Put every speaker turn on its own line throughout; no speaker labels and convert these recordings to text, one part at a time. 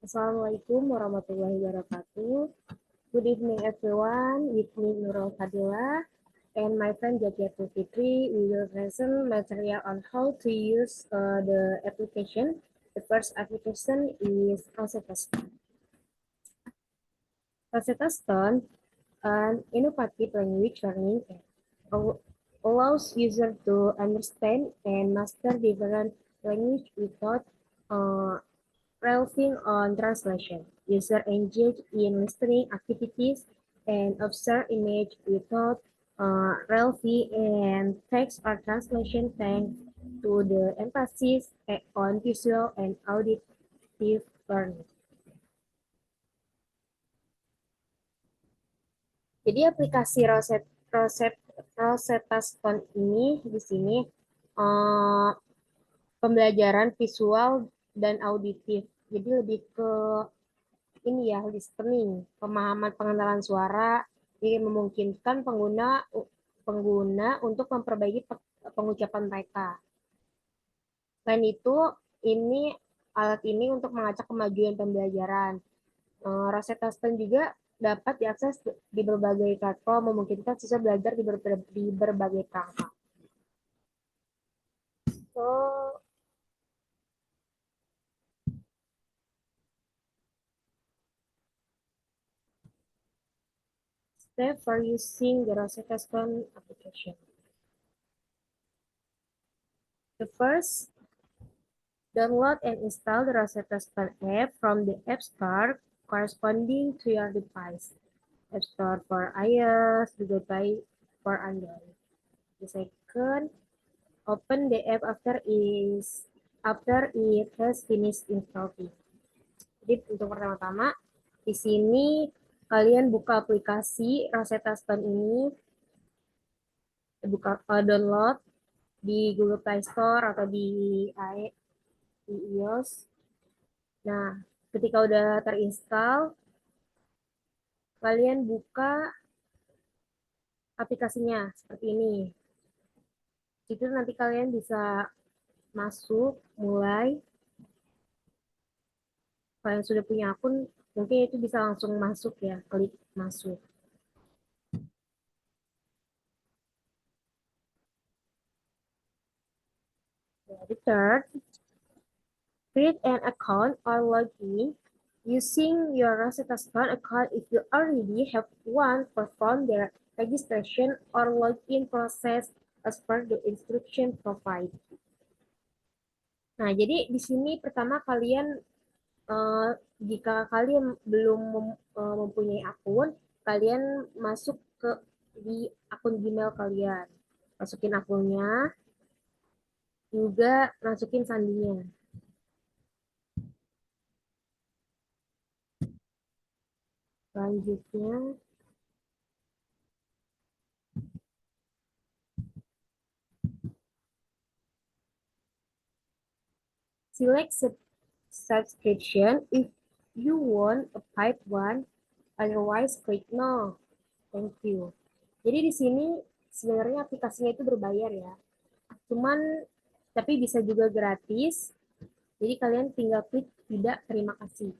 Assalamualaikum warahmatullahi wabarakatuh. Good evening everyone. With me Nurul Fadila and my friend Jakiatul Fitri. We will present material on how to use the application. The first application is Rosetta Stone. Rosetta Stone, an innovative language learning app, allows users to understand and master different language without uh, relying on translation. User engage in listening activities and observe image without relying and text or translation thanks to the emphasis on visual and auditive learning. Jadi aplikasi Rosetta Stone ini di sini uh, pembelajaran visual dan auditif. Jadi lebih ke ini ya, listening, pemahaman pengenalan suara, ini memungkinkan pengguna pengguna untuk memperbaiki pengucapan mereka. Selain itu, ini alat ini untuk mengacak kemajuan pembelajaran. Rosetta Stone juga dapat diakses di berbagai platform, memungkinkan siswa belajar di berbagai perangkat. So, step for using the Rosetta Stone application. The first, download and install the Rosetta Stone app from the App Store corresponding to your device. App Store for iOS, Google Play for Android. The second, open the app after it has finished installing. Jadi untuk pertama-tama, di sini kalian buka aplikasi Rosetta Stone ini, download di Google Play Store atau di iOS. Nah, ketika udah terinstall, kalian buka aplikasinya seperti ini. Itu nanti kalian bisa masuk, mulai. Kalau yang sudah punya akun, mungkin itu bisa langsung masuk ya, klik masuk. The third, create an account or login using your Rosetta Stone account. If you already have one, perform the registration or login process as per the instruction provided. Nah, jadi di sini pertama kalian jika kalian belum mempunyai akun, kalian masuk di akun Gmail kalian. Masukin akunnya, juga masukin sandinya. Selanjutnya, select subscription if you want a paid one, otherwise click no. Thank you. Jadi di sini sebenarnya aplikasinya itu berbayar ya. Cuman tapi bisa juga gratis. Jadi kalian tinggal klik tidak terima kasih.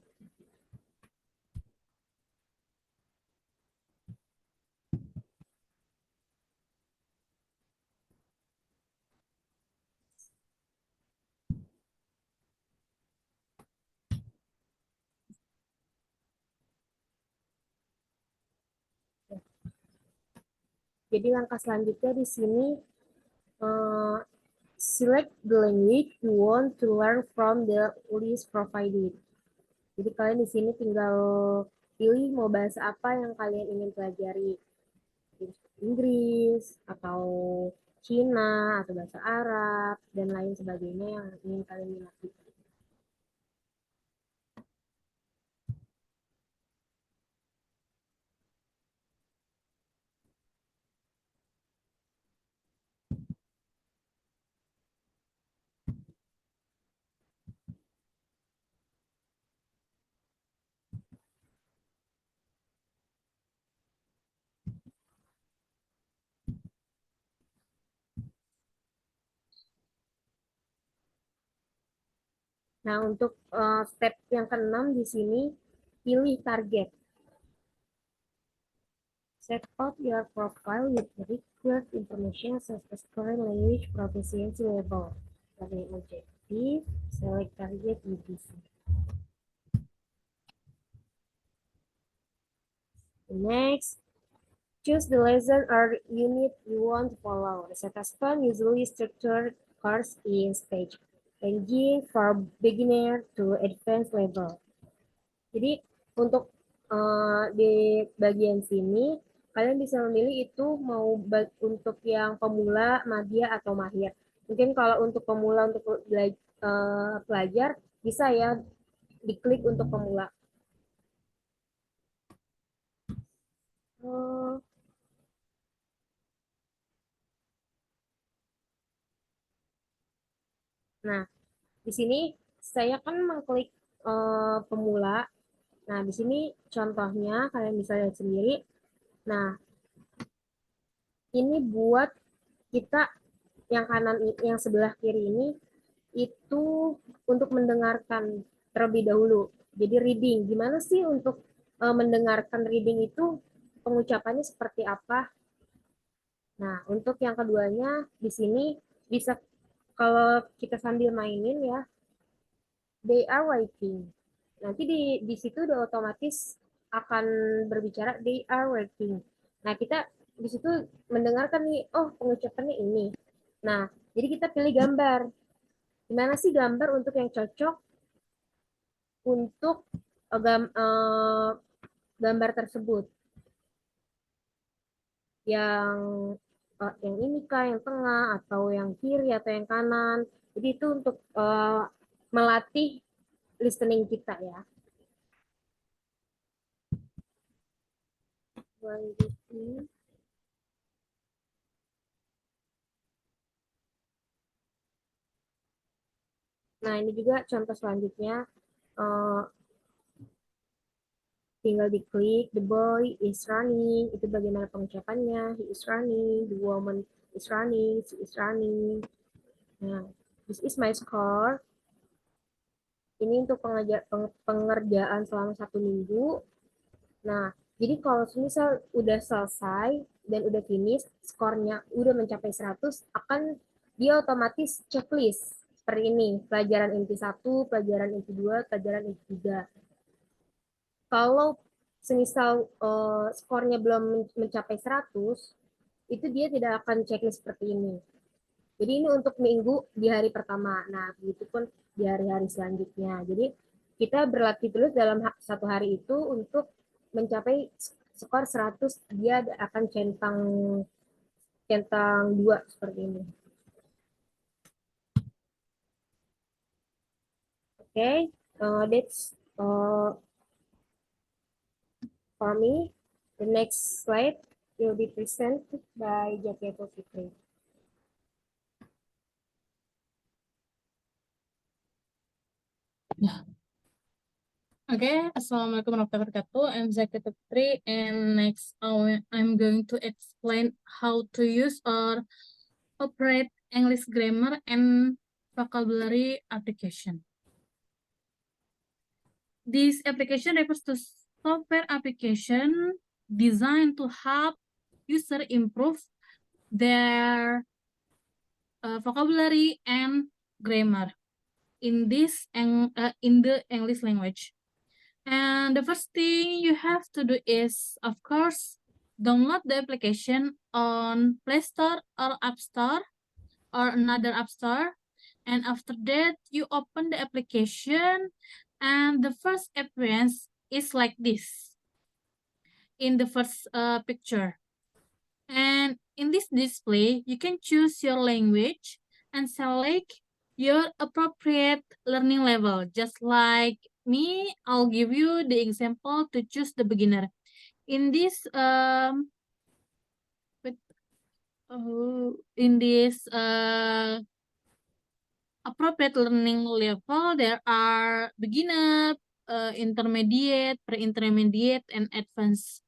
Jadi langkah selanjutnya di sini select the language you want to learn from the list provided. Jadi kalian di sini tinggal pilih mau bahasa apa yang kalian ingin pelajari. Inggris atau Cina atau bahasa Arab dan lain sebagainya yang ingin kalian minati. Nah, untuk step yang keenam di sini, pilih target. Set up your profile with the required information such as current language proficiency level. Target objective, select target UTC. Next, choose the lesson or unit you want to follow. Rosetta Stone usually structured course in stage, ranging from beginner to advanced level. Jadi untuk di bagian sini kalian bisa memilih itu mau untuk yang pemula, madya atau mahir. Mungkin kalau untuk pemula untuk pelajar bisa ya diklik untuk pemula. Eh, Nah, di sini saya kan mengklik pemula. Nah, di sini contohnya kalian bisa lihat sendiri. Nah, ini buat kita yang kanan, yang sebelah kiri ini itu untuk mendengarkan terlebih dahulu. Jadi reading, gimana sih untuk mendengarkan reading itu pengucapannya seperti apa? Nah, untuk yang keduanya di sini bisa kalau kita sambil mainin ya, they are waiting. Nanti di situ udah otomatis akan berbicara they are waiting. Nah, kita di situ mendengarkan nih, oh pengucapannya ini. Nah, jadi kita pilih gambar. Gimana sih gambar untuk yang cocok untuk gambar tersebut? Yang yang ini kah, yang tengah, atau yang kiri, atau yang kanan. Jadi itu untuk melatih listening kita ya. Nah, ini juga contoh selanjutnya. Uh, Tinggal diklik, the boy is running. Itu bagaimana pengucapannya. He is running, the woman is running, she is running. Nah, this is my score. Ini untuk pengerjaan selama 1 minggu. Nah, jadi kalau misal udah selesai dan udah finish, skornya udah mencapai 100, akan dia otomatis checklist seperti ini. Pelajaran inti 1, pelajaran inti 2, pelajaran inti 3. Kalau semisal skornya belum mencapai 100, itu dia tidak akan checklist seperti ini. Jadi ini untuk minggu di hari pertama. Nah, begitu pun di hari-hari selanjutnya. Jadi kita berlatih terus dalam 1 hari itu untuk mencapai skor 100, dia akan centang centang 2 seperti ini. Okay, that's for me. The next slide will be presented by Jaketo Fitri.
Okay, Assalamualaikum warahmatullahi wabarakatuh. I'm Zakita Putri, and next I'm going to explain how to use or operate English grammar and vocabulary application. This application refers to software application designed to help user improve their vocabulary and grammar in the English language. And the first thing you have to do is, of course, download the application on Play Store or App Store or another App Store. And after that, you open the application, and the first appearance is like this in the first picture. And in this display, you can choose your language and select your appropriate learning level. Just like me, I'll give you the example to choose the beginner. In this appropriate learning level, there are beginner, intermediate, pre-intermediate, and advanced.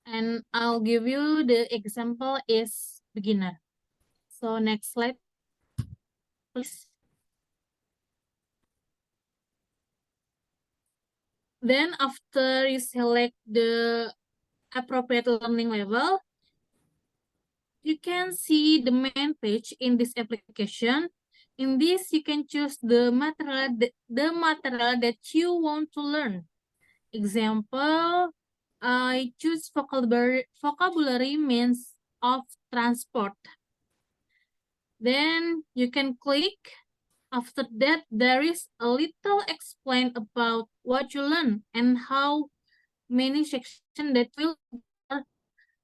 And I'll give you the example is beginner. So next slide, please. Then after you select the appropriate learning level, you can see the main page in this application. In this, you can choose the material that you want to learn. Example, I choose vocabulary means of transport. Then you can click. After that, there is a little explain about what you learn and how many sections that will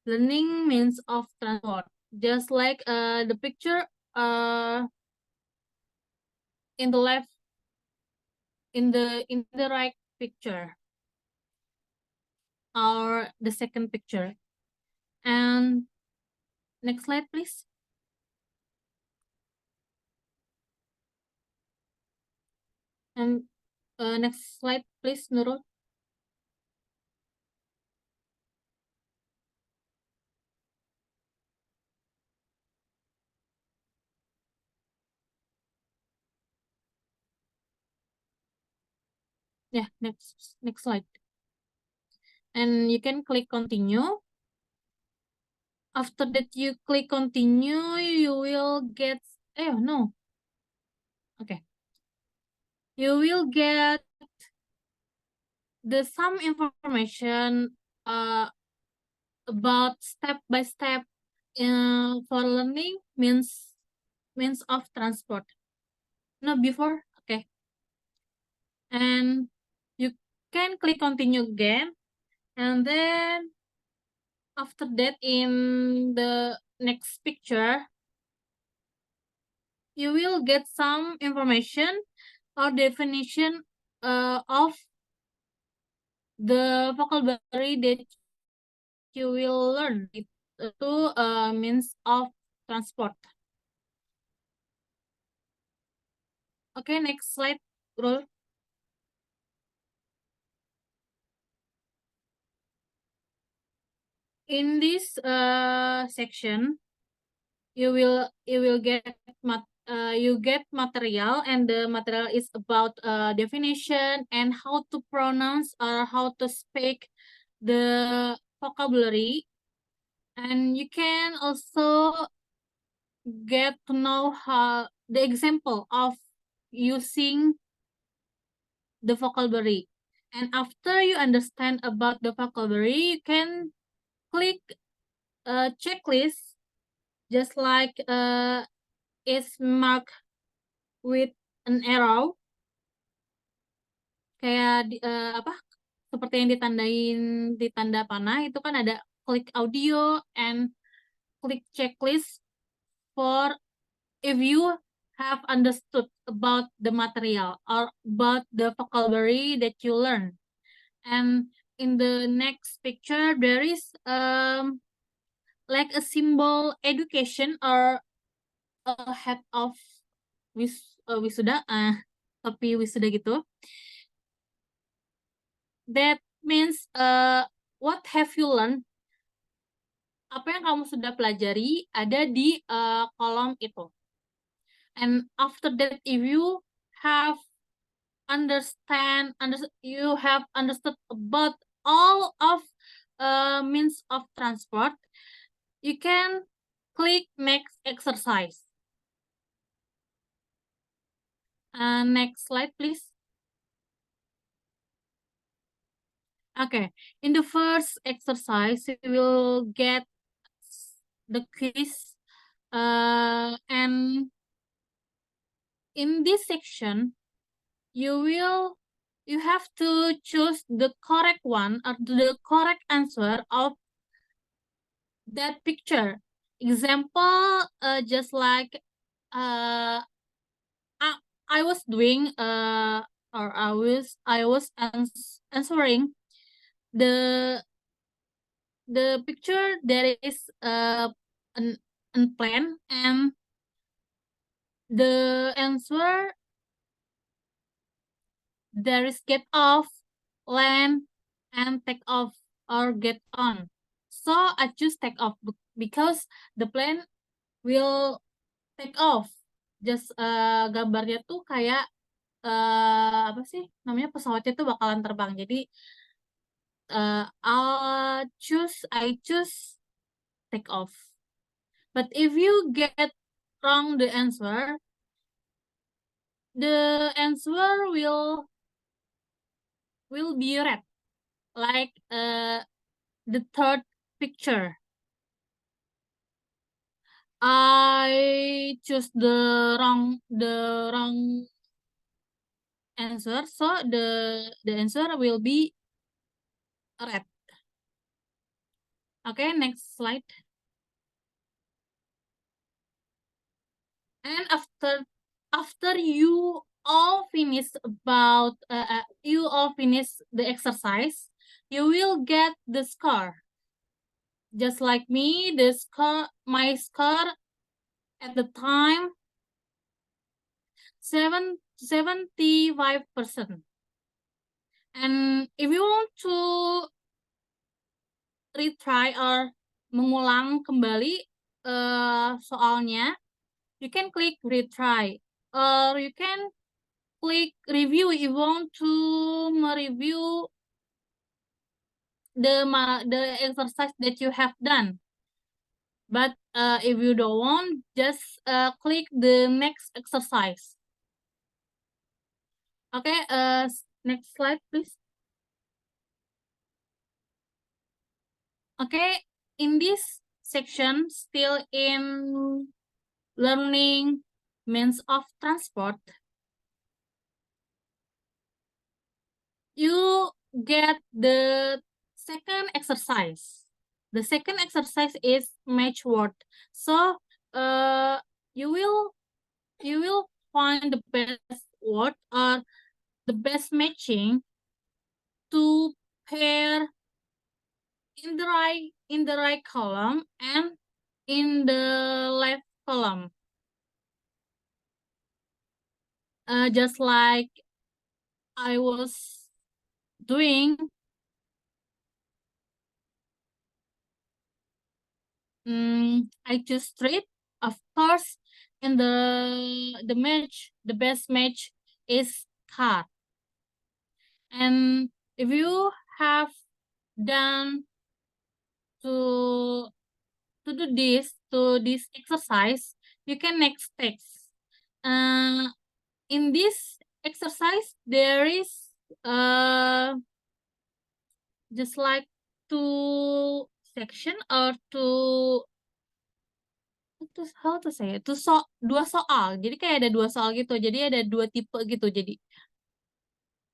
learning means of transport. Just like the picture in the left, in the right picture, or the second picture. And next slide, please. And next slide, please, Nurul. Yeah, next slide. And you can click continue. After that, you click continue, you will get, no. Okay. You will get some information about step by step for learning means of transport. No, before, okay. And you can click continue again, and then after that, in the next picture, you will get some information or definition of the vocabulary that you will learn. Itu means of transport. Okay, next slide, Rul. In this section, you will get material, and the material is about definition and how to pronounce or how to speak the vocabulary. And you can also get to know how the example of using the vocabulary. And after you understand about the vocabulary, you can click a checklist, just like it's marked with an arrow, kayak seperti yang ditandain di tanda panah itu kan ada klik audio and klik checklist for if you have understood about the material or about the vocabulary that you learn. And in the next picture, there is like a symbol education or a head of wisuda, topi wisuda gitu. That means what have you learned? Apa yang kamu sudah pelajari ada di kolom itu. And after that, if you have you have understood about all of means of transport, you can click next exercise. Next slide, please. Okay, in the first exercise, you will get the quiz, and in this section, you have to choose the correct one or the correct answer of that picture. Example, just like I was doing or I was answering the picture. There is an plan, and the answer there is get off, land, and take off or get on. So I choose take off because the plane will take off. Just gambarnya tuh kayak apa sih namanya, pesawatnya tuh bakalan terbang. Jadi I choose take off. But if you get wrong the answer will be red, like the third picture. I choose the wrong answer, so the answer will be red. Okay, next slide. And after you all finish the exercise, you will get the score. Just like me, my score at the time 75%. And if you want to retry or mengulang kembali soalnya, you can click retry, or you can click review if you want to mereview the exercise that you have done. But if you don't want, just click the next exercise. Okay, next slide, please. Okay, in this section, still in learning means of transport, you get the second exercise. The second exercise is match word. So you will find the best word or the best matching to pair in the right column and in the left column. Just like I was doing, I choose street, of course, and the best match is car. And if you have done to do this exercise, you can next text. In this exercise, there is just like two section or how to say it? Dua soal. Jadi kayak ada dua soal gitu. Jadi ada dua tipe gitu. Jadi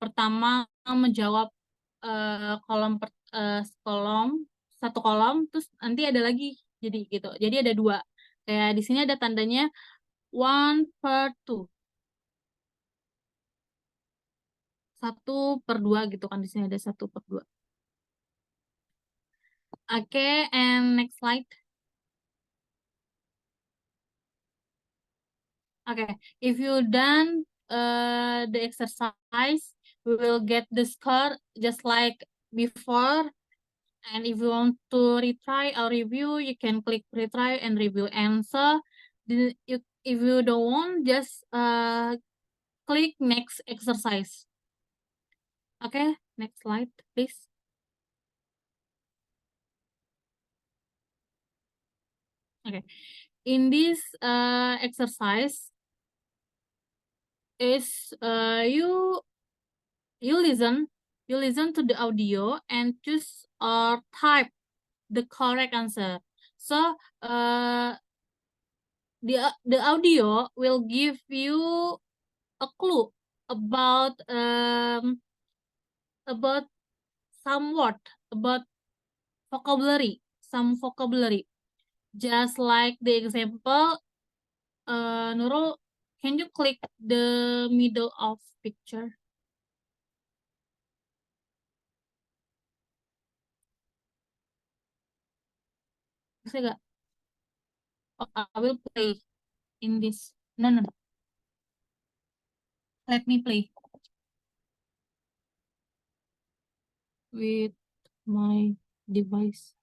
pertama menjawab kolom satu kolom, terus nanti ada lagi. Jadi gitu. Jadi ada dua. Kayak di sini ada tandanya 1/2. 1/2 gitu kan, di sini ada 1/2. Okay, and next slide. Okay, if you done the exercise, we will get the score just like before. And if you want to retry or review, you can click retry and review answer. If you don't want, just click next exercise. Okay, next slide, please. Okay, in this exercise is you listen to the audio and choose or type the correct answer. So the audio will give you a clue about some word, about some vocabulary. Just like the example, Nurul, can you click the middle of picture? Bisa nggak? Oh, I will play in this. No, no, no. Let me play with my device.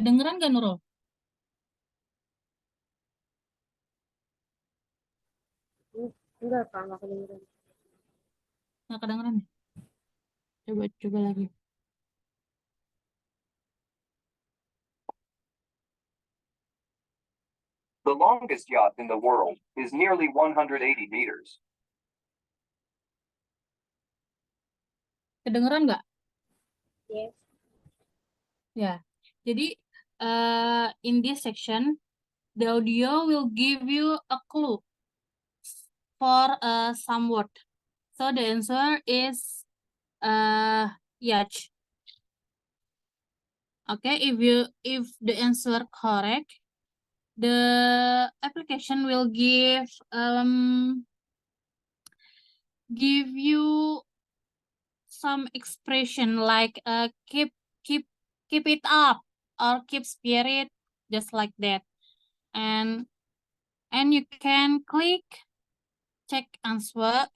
Kedengeran gak Nurul?
Enggak, Kak, enggak kedengeran.
Nggak kedengeran ya? Coba lagi.
The longest yacht in the world is nearly 180 meters.
Kedengeran nggak?
Yes.
Ya. Jadi in this section, the audio will give you a clue for some word. So the answer is yacht. Okay, if the answer correct, the application will give you some expression like keep it up or keep spirit, just like that. And you can click check answer,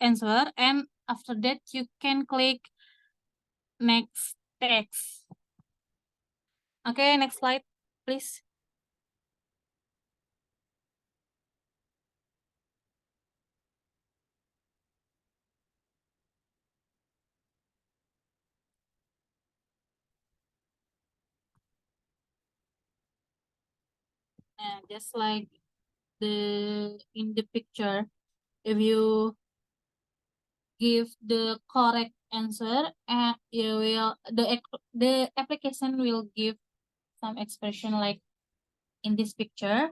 and after that you can click next text. Okay, next slide, please. Just like in the picture, if you give the correct answer, and you will the application will give some expression like in this picture.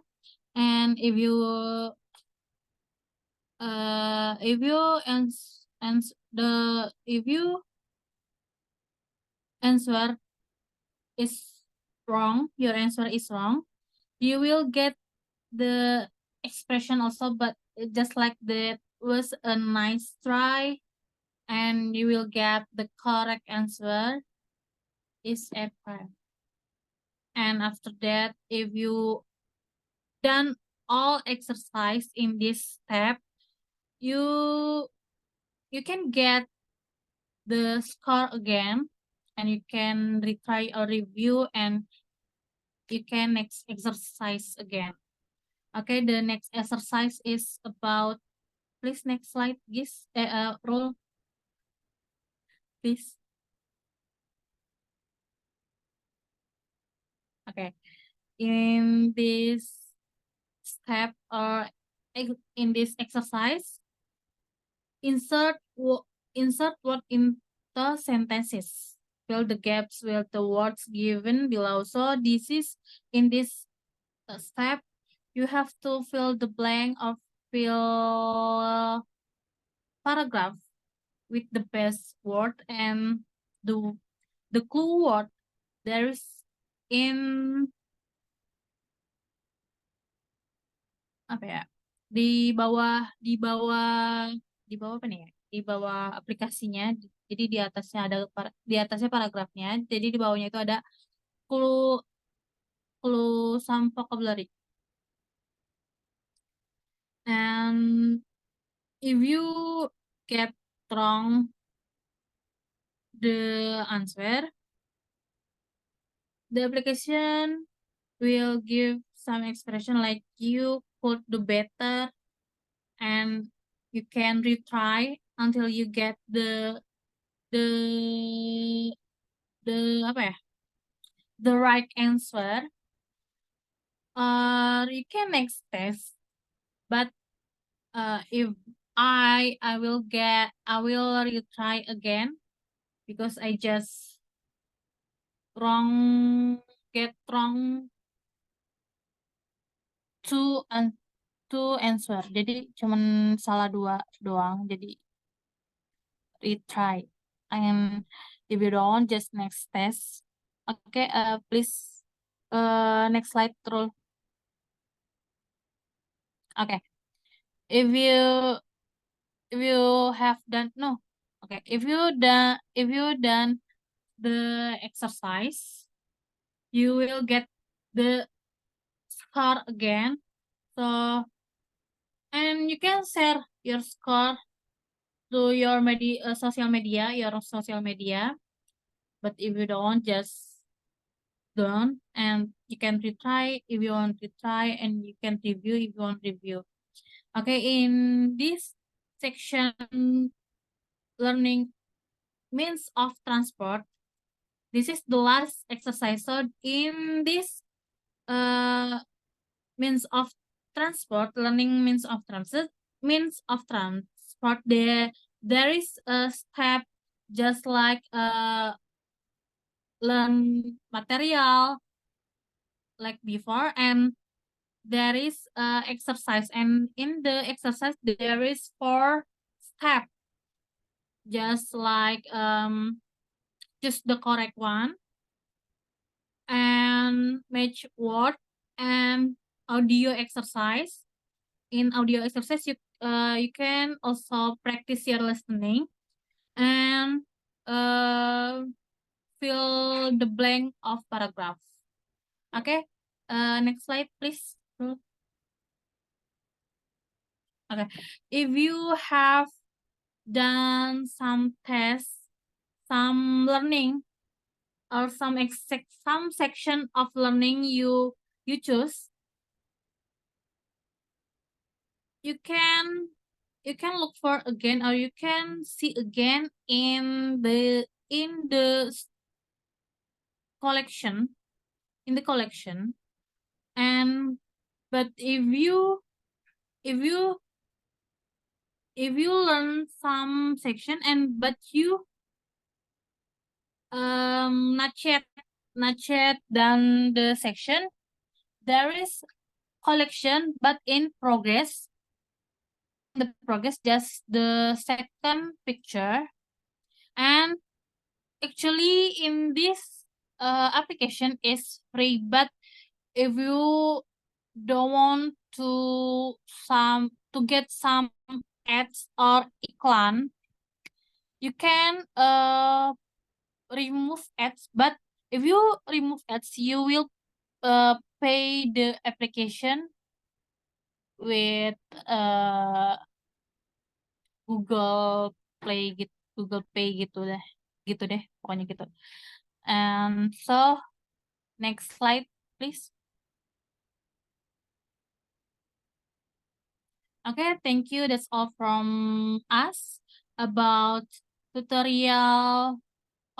And if you answer is wrong, your answer is wrong, you will get the expression also, but just like that was a nice try, and you will get the correct answer is April. And after that, if you done all exercise in this step, you can get the score again, and you can retry or review, and you can next exercise again. Okay, the next exercise is about, please next slide, guys. Roll, please. Okay, in this step or in this exercise, insert word into sentences. Fill the gaps with the words given below. So this is in this step, you have to fill the blank or fill paragraph with the best word, and the clue word there is in apa ya, di bawah apa nih ya, di bawah aplikasinya. Jadi di atasnya paragrafnya, jadi di bawahnya itu ada clue some vocabulary. And if you get wrong the answer, the application will give some expression like you could do better, and you can retry until you get the apa ya, the right answer, or you can next test. But if I will retry again, because I just get wrong two answer, jadi cuman salah 2 doang, jadi retry. And if you don't, just next test. Okay, please next slide, Rul. Okay, if you have done no, okay, if you done the exercise, you will get the score again. So, and you can share your score to your social media, but if you don't, just done, and you can retry if you want to retry, and you can review if you want review. Okay, in this section, learning means of transport, this is the last exercise. So in this means of transport, learning means of transit, there is a step just like learn material like before, and there is exercise, and in the exercise there is 4 steps, just like choose the correct one and match word and audio exercise. In audio exercise, you can also practice your listening and fill the blank of paragraph. Okay, next slide, please. Okay, if you have done some tests, some learning, or some section of learning you choose, you can look for again, or you can see again in the collection, and but if you learn some section and but you not yet done the section, there is collection but in progress. The progress, just the second picture, and actually in this application is free, but if you don't want to get some ads or iklan, you can remove ads, but if you remove ads, you will pay the application with Google Play gitu, Google Pay gitu deh pokoknya gitu. And so next slide, please. Okay, thank you. That's all from us about tutorial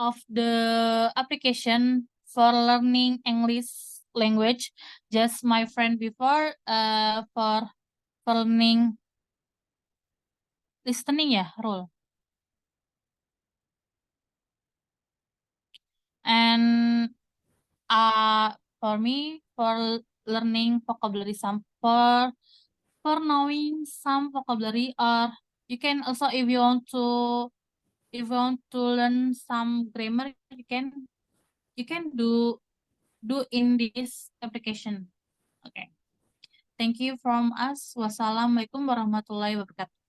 of the application for learning English language. Just my friend before for learning listening ya, rule. And for me, for learning vocabulary, for knowing some vocabulary, or you can also, if you want to learn some grammar, you can do in this application. Okay, thank you from us. Wassalamualaikum warahmatullahi wabarakatuh.